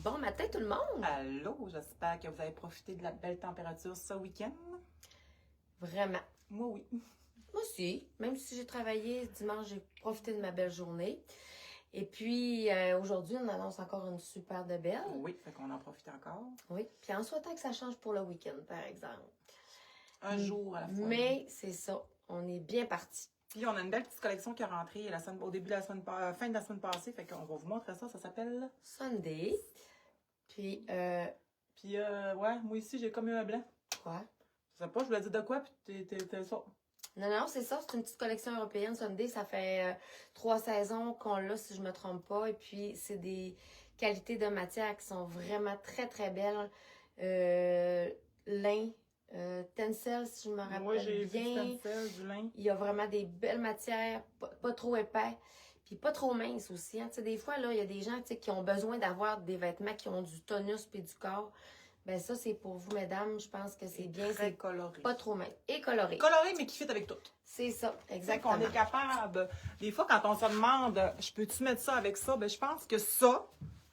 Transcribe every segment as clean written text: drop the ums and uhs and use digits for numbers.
Bon matin tout le monde! Allô, j'espère que vous avez profité de la belle température ce week-end. Vraiment. Moi, oui. Moi aussi, même si j'ai travaillé dimanche, j'ai profité de ma belle journée. Et puis, aujourd'hui, on annonce encore une super de belle. Oui, fait qu'on en profite encore. Oui, puis en souhaitant que ça change pour le week-end, par exemple. Un jour à la fois. Mais c'est ça, on est bien parti. Puis on a une belle petite collection qui est rentrée au début de la semaine, fin de la semaine passée, fait qu'on va vous montrer ça. Ça s'appelle Sunday. Puis, ouais, moi ici, j'ai comme eu un blanc. quoi? Je sais pas, je voulais dire de quoi, puis t'es ça. Non, c'est ça. C'est une petite collection européenne Sunday. Ça fait 3 saisons qu'on l'a, si je me trompe pas. Et puis, c'est des qualités de matière qui sont vraiment très, très belles. Lin, tencel, si je me rappelle Moi, j'ai vu du bien. tencel, du lin. Il y a vraiment des belles matières, pas trop épais. Puis pas trop minces aussi. Hein. Tu sais, des fois, là, il y a des gens qui ont besoin d'avoir des vêtements qui ont du tonus puis du corps. Ben ça, c'est pour vous, mesdames. Je pense que c'est bien. Très C'est coloré. pas trop mince. Et coloré. Coloré, mais qui fit avec tout. C'est ça, Fait exactement. qu'on est capable. Des fois, quand on se demande, je peux-tu mettre ça avec ça? Ben, je pense que ça,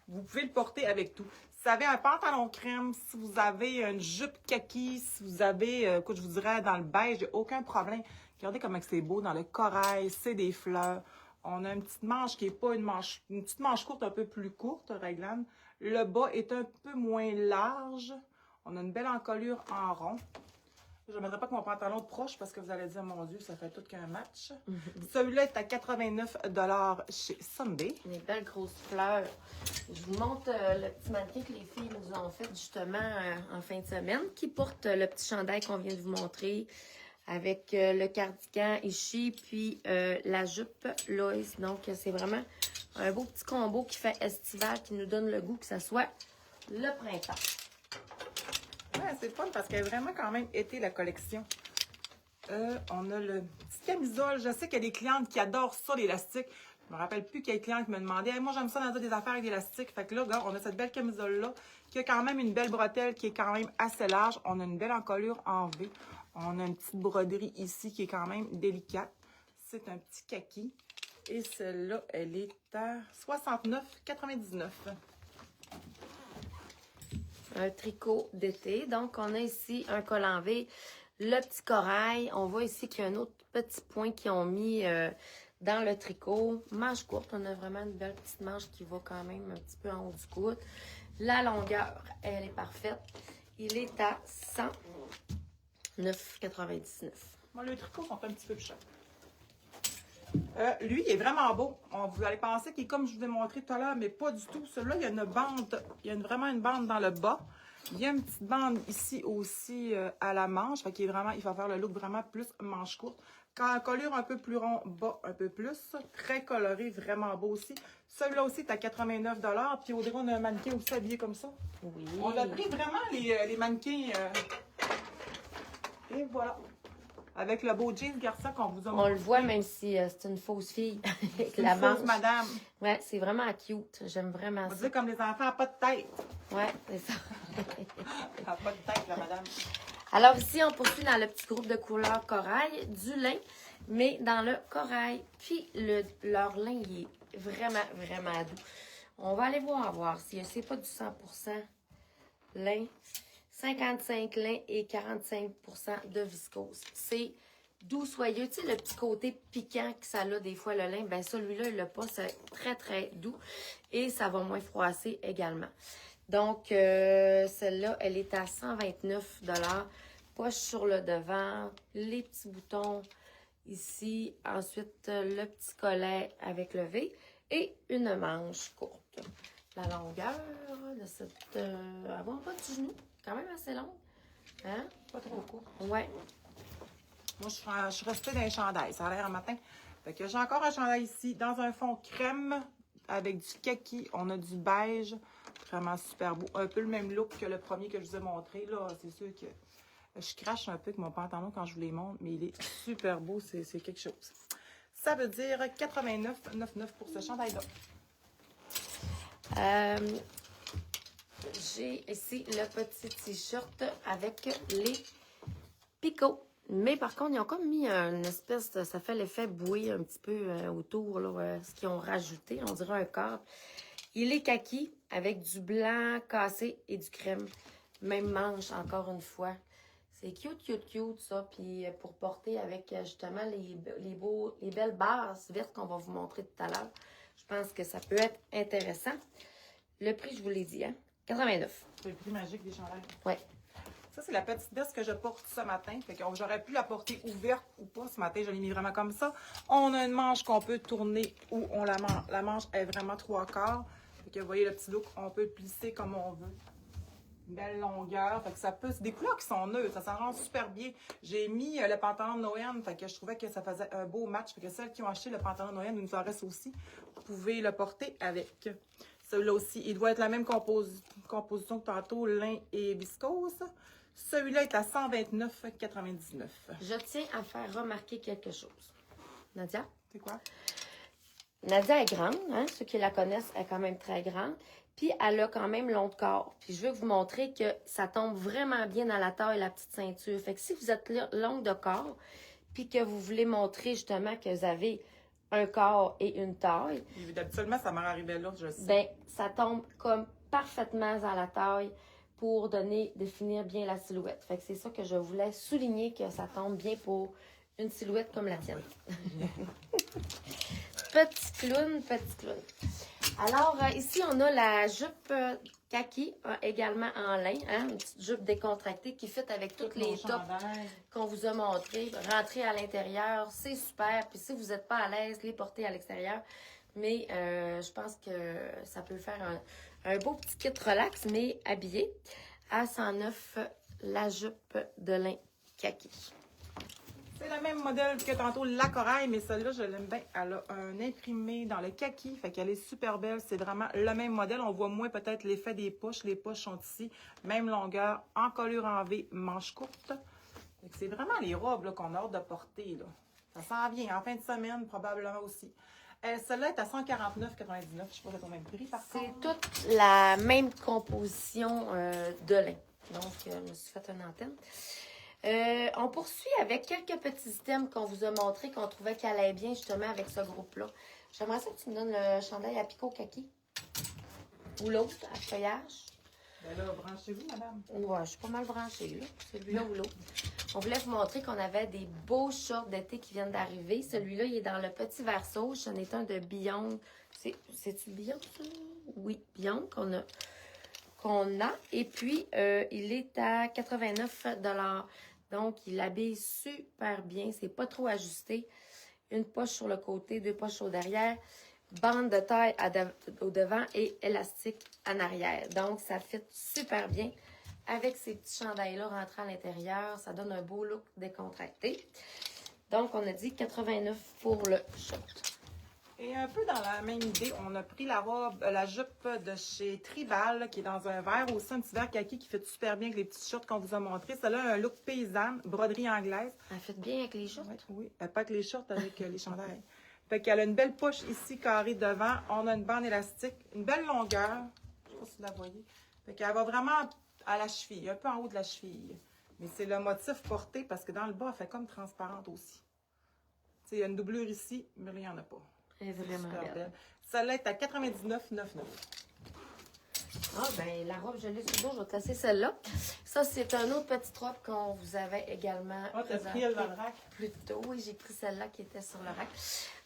vous pouvez le porter avec tout. Si vous avez un pantalon crème, si vous avez une jupe kaki, si vous avez, écoute, je vous dirais, dans le beige, il n'y a aucun problème. Regardez comment c'est beau, dans le corail, c'est des fleurs. On a une petite manche qui n'est pas une petite manche courte, un peu plus courte, réglane. Le bas est un peu moins large. On a une belle encolure en rond. Je ne mettrai pas que mon pantalon de proche parce que vous allez dire, mon Dieu, ça fait tout qu'un match. Celui-là est à 89 $ chez Sunday. Des belles grosses fleurs. Je vous montre le petit mannequin que les filles nous ont fait justement en fin de semaine, qui porte le petit chandail qu'on vient de vous montrer avec le cardigan Ishi, puis la jupe Lois. Donc, c'est vraiment un beau petit combo qui fait estival, qui nous donne le goût que ça soit le printemps. Ouais, c'est fun parce qu'elle a vraiment quand même été la collection. On a le petit camisole. Je sais qu'il y a des clientes qui adorent ça, l'élastique. Je me rappelle plus qu'il y a des clients qui me demandaient hey, moi, j'aime ça dans des affaires avec l'élastique. Fait que là, regarde, on a cette belle camisole-là qui a quand même une belle bretelle qui est quand même assez large. On a une belle encolure en V. On a une petite broderie ici qui est quand même délicate. C'est un petit kaki. Et celle-là, elle est à 69,99 $. Un tricot d'été. Donc, on a ici un col en V, le petit corail. On voit ici qu'il y a un autre petit point qu'ils ont mis dans le tricot. Manche courte, on a vraiment une belle petite manche qui va quand même un petit peu en haut du coude. La longueur, elle est parfaite. Il est à 109,99 $. Bon, les tricots sont un petit peu plus chers. Lui, il est vraiment beau. Vous allez penser qu'il est comme je vous ai montré tout à l'heure, mais pas du tout. Celui-là, il y a une bande, il y a vraiment une bande dans le bas. Il y a une petite bande ici aussi à la manche. Fait qu'il est vraiment, il va faire le look vraiment plus manche courte. Quand colure un peu plus rond, bas un peu plus. Très coloré, vraiment beau aussi. Celui-là aussi est à 89 $. Puis Audrey, on a un mannequin aussi habillé comme ça. Oui. On a pris vraiment les mannequins. Et voilà. Avec le beau jeans garçon qu'on vous a montré. On le voit même si c'est une fausse fille. Avec Une la fausse manche. madame. Ouais, c'est vraiment cute. J'aime vraiment On va ça. dire comme les enfants, pas de tête. Ouais, c'est ça. Elle a pas de tête, la madame. Alors ici, on poursuit dans le petit groupe de couleur corail, du lin, mais dans le corail. Puis leur lin, il est vraiment, vraiment doux. On va aller voir si c'est pas du 100% lin. 55 lin et 45% de viscose. C'est doux, soyeux. Tu sais, le petit côté piquant que ça a des fois, le lin, ben celui-là, il l'a pas. C'est très, très doux. Et ça va moins froisser également. Donc, celle-là, elle est à 129 $. Poche sur le devant, les petits boutons ici. Ensuite, le petit collet avec le V et une manche courte. La longueur de cette... avoir pas de genou, quand même assez longue. Hein? Pas trop court. Ouais. Moi, je suis restée dans les chandails. Ça a l'air un matin. Fait que j'ai encore un chandail ici, dans un fond crème, avec du kaki. On a du beige. Vraiment super beau. Un peu le même look que le premier que je vous ai montré. Là, c'est sûr que je crache un peu avec mon pantalon quand je vous les montre, mais il est super beau. C'est quelque chose. Ça veut dire 89,99 $ pour ce chandail-là. J'ai ici le petit t-shirt avec les picots. Mais par contre, ils ont comme mis une espèce de... Ça fait l'effet bouée un petit peu autour, là, ce qu'ils ont rajouté. On dirait un câble. Il est kaki avec du blanc cassé et du crème. Même manche, encore une fois. C'est cute, cute, cute, ça. Puis pour porter avec justement les belles bases vertes qu'on va vous montrer tout à l'heure, je pense que ça peut être intéressant. Le prix, je vous l'ai dit, hein? 89. C'est le prix magique des chandails. Ouais. Ça, c'est la petite veste que je porte ce matin. Fait que j'aurais pu la porter ouverte ou pas ce matin. Je l'ai mis vraiment comme ça. On a une manche qu'on peut tourner ou on la manche est vraiment 3/4. Fait que vous voyez le petit look, on peut le plisser comme on veut. Une belle longueur. Fait que ça peut. C'est des couleurs qui sont neutres. Ça s'en rend super bien. J'ai mis le pantalon de Noël. Fait que je trouvais que ça faisait un beau match. Fait que celles qui ont acheté le pantalon de Noël, il nous en reste aussi. Vous pouvez le porter avec. Celui-là aussi, il doit être la même composition que tantôt, lin et viscose. Celui-là est à 129,99. Je tiens à faire remarquer quelque chose. Nadia? C'est quoi? Nadia est grande, hein? Ceux qui la connaissent, elle est quand même très grande. Puis elle a quand même long de corps. Puis je veux vous montrer que ça tombe vraiment bien dans la taille, la petite ceinture. Fait que si vous êtes longue de corps, puis que vous voulez montrer justement que vous avez un corps et une taille, Habituellement, ça m'est arrivé là, je sais. ben ça tombe comme parfaitement dans la taille pour définir bien la silhouette. Fait que c'est ça que je voulais souligner, que ça tombe bien pour une silhouette comme la tienne. Petit clown, petit clown. Alors, ici, on a la jupe kaki, également en lin, hein, une petite jupe décontractée qui fit avec toutes les tops qu'on vous a montrés. Rentrer à l'intérieur, c'est super. Puis si vous n'êtes pas à l'aise, les porter à l'extérieur. Mais je pense que ça peut faire un beau petit kit relax, mais habillé. À 109, la jupe de lin kaki. C'est le même modèle que tantôt, la corail, mais celle-là, je l'aime bien. Elle a un imprimé dans le kaki, fait qu'elle est super belle. C'est vraiment le même modèle. On voit moins peut-être l'effet des poches. Les poches sont ici, même longueur, encolure en V, manche courte. C'est vraiment les robes qu'on a hâte de porter, là. Ça s'en vient en fin de semaine, probablement aussi. Celle-là est à 149,99. Je ne sais pas si c'est au même prix, par contre. C'est toute la même composition de lin. Donc, je me suis fait une antenne. On poursuit avec quelques petits items qu'on vous a montrés, qu'on trouvait qu'elle allait bien justement avec ce groupe-là. J'aimerais ça que tu me donnes le chandail à picot kaki. Ou l'autre, à feuillage. Ben là, branchez-vous, madame. Ouais, je suis pas mal branchée, là. Celui-là ou l'autre. On voulait vous montrer qu'on avait des beaux shorts d'été qui viennent d'arriver. Celui-là, il est dans le petit verso. C'en est un de Beyond. C'est-tu Beyond, ça? Oui, Beyond qu'on a. Et puis, il est à 89 $. Donc, il habille super bien. C'est pas trop ajusté. Une poche sur le côté, 2 poches au derrière. Bande de taille au devant et élastique en arrière. Donc, ça fit super bien. Avec ces petits chandails-là rentrés à l'intérieur, ça donne un beau look décontracté. Donc, on a dit 89 pour le short. Et un peu dans la même idée, on a pris la jupe de chez Tribal, là, qui est dans un vert, aussi un petit vert kaki qui fait super bien avec les petits shorts qu'on vous a montrés. Celle-là a un look paysanne, broderie anglaise. Elle fit bien avec les shorts? Oui, pas avec les shorts, avec les chandails. Fait qu'elle a une belle poche ici, carrée devant. On a une bande élastique, une belle longueur. Je sais pas si vous la voyez. Fait qu'elle va vraiment à la cheville, un peu en haut de la cheville. Mais c'est le motif porté parce que dans le bas, elle fait comme transparente aussi. Tu sais, il y a une doublure ici, mais là, il n'y en a pas. Elle est vraiment belle. Celle-là est à 99,99. Ah, ben la robe, je l'ai sur le dos, je vais te laisser celle-là. Ça, c'est un autre petite robe qu'on vous avait également. Ah, t'as pris elle dans le rack? Plus tôt, oui, j'ai pris celle-là qui était sur le rack.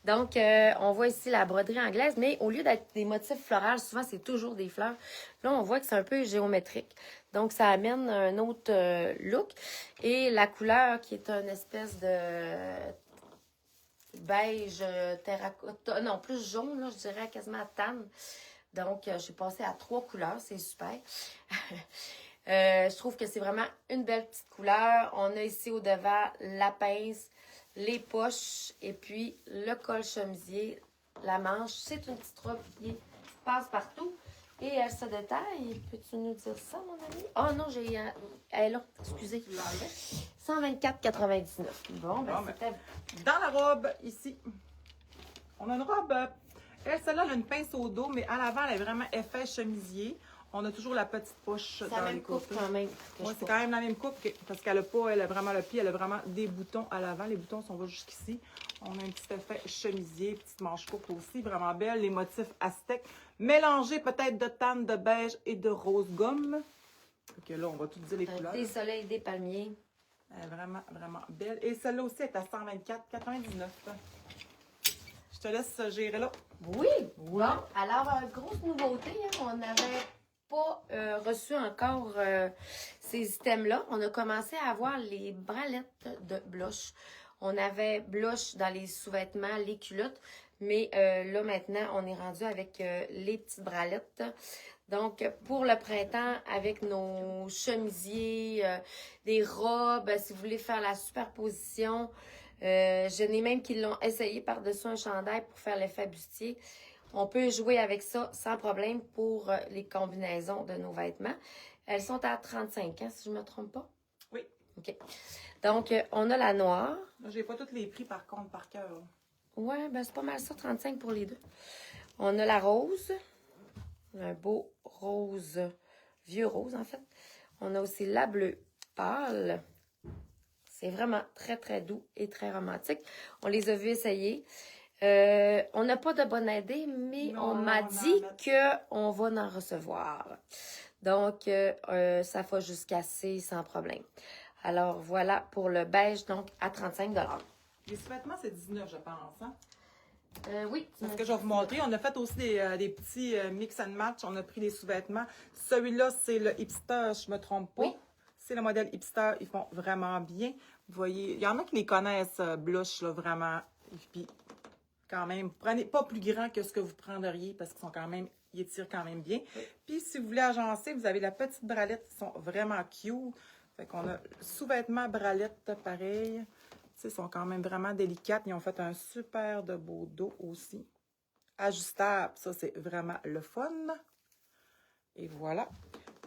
Donc, on voit ici la broderie anglaise, mais au lieu d'être des motifs floraux, souvent, c'est toujours des fleurs. Là, on voit que c'est un peu géométrique. Donc, ça amène un autre look. Et la couleur qui est une espèce de beige, terracotta, non, plus jaune, là, je dirais quasiment tan. Donc, j'ai passé à 3 couleurs, c'est super. Je trouve que c'est vraiment une belle petite couleur. On a ici au devant la pince, les poches et puis le col chemisier, la manche. C'est une petite robe qui passe partout et elle se détaille. Peux-tu nous dire ça, mon ami? Oh non, elle est là, excusez. 124,99. Bon, ben c'était... Dans la robe, ici, on a une robe... Celle-là, elle a une pince au dos, mais à l'avant, elle est vraiment effet chemisier. On a toujours la petite poche C'est la dans les même coupe côtés. quand même. que Oui, je c'est porte. quand même la même coupe parce qu'elle a pas, elle a vraiment le pied, elle a vraiment des boutons à l'avant. Les boutons sont jusqu'ici. On a un petit effet chemisier, petite manche courte aussi, vraiment belle. Les motifs aztèques, mélangés peut-être de tanne, de beige et de rose gomme. Ok, là, on va tout dire les couleurs. Des soleils, des palmiers. Elle est vraiment, vraiment belle. Et celle-là aussi est à 124,99. Je te laisse gérer là. Oui! Bon, alors, grosse nouveauté, hein, on n'avait pas reçu encore ces items-là. On a commencé à avoir les bralettes de blush. On avait blush dans les sous-vêtements, les culottes, mais là, maintenant, on est rendu avec les petites bralettes. Donc, pour le printemps, avec nos chemisiers, des robes, si vous voulez faire la superposition, je n'ai même qui l'ont essayé par-dessus un chandail pour faire l'effet bustier. On peut jouer avec ça sans problème pour les combinaisons de nos vêtements. Elles sont à 35 ans, si je ne me trompe pas. Oui. OK. Donc, on a la noire. J'ai pas tous les prix par contre par cœur. Ouais, ben c'est pas mal ça, 35 pour les deux. On a la rose. Un beau rose, vieux rose en fait. On a aussi la bleue pâle. C'est vraiment très, très doux et très romantique. On les a vus essayer. On n'a pas de bonne idée, mais Non, on m'a dit qu'on va en recevoir. Donc, ça va jusqu'à C sans problème. Alors, voilà pour le beige, donc à 35 $. Les sous-vêtements, c'est 19, je pense. Hein? Oui. C'est ce que je vais vous montrer. On a fait aussi des petits mix and match. On a pris les sous-vêtements. Celui-là, c'est le hipster, je me trompe pas. Oui. C'est le modèle hipster. Ils font vraiment bien. Vous voyez, il y en a qui les connaissent, blush, là, vraiment. Et puis, quand même, prenez pas plus grand que ce que vous prendriez parce qu'ils sont quand même, ils étirent quand même bien. Oui. Puis, si vous voulez agencer, vous avez la petite bralette. Ils sont vraiment cute. Fait qu'on a sous-vêtements, bralette, pareil. Ils sont quand même vraiment délicates. Ils ont fait un super de beau dos aussi. Ajustable, ça c'est vraiment le fun. Et voilà.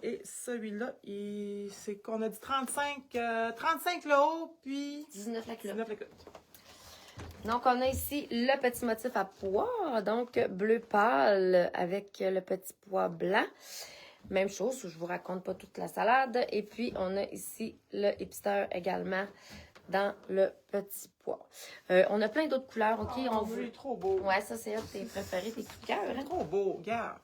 Et celui-là, c'est qu'on a dit 35 le haut, puis 19 la culotte. 19 la culotte. Donc, on a ici le petit motif à pois, donc bleu pâle avec le petit pois blanc. Même chose, je vous raconte pas toute la salade. Et puis, on a ici le hipster également dans le petit pois. On a plein d'autres couleurs, OK? Il est trop beau. Ouais, ça, c'est un de tes préférés, tes coups de cœur. Il est Hein? trop beau, regarde.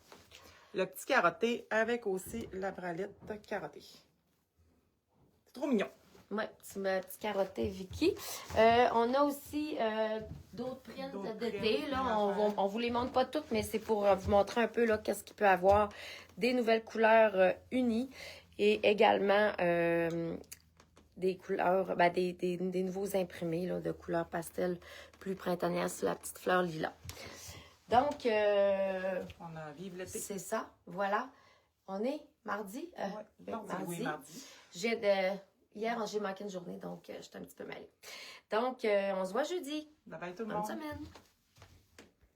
Le petit carotté avec aussi la bralette carottée. C'est trop mignon. Ouais, petit carotté Vicky. On a aussi d'autres prints d'été. Là, on vous les montre pas toutes, mais c'est pour vous montrer un peu là qu'est-ce qu'il peut avoir. Des nouvelles couleurs unies et également des couleurs, ben, des nouveaux imprimés là, de couleurs pastel plus printanières sur la petite fleur lilas. Donc, On a vive l'été. c'est ça. Voilà. On est mardi. Oui, mardi. Hier, j'ai manqué une journée, donc j'étais un petit peu mêlée. Donc, on se voit jeudi. Bye bye tout le Bonne monde. semaine.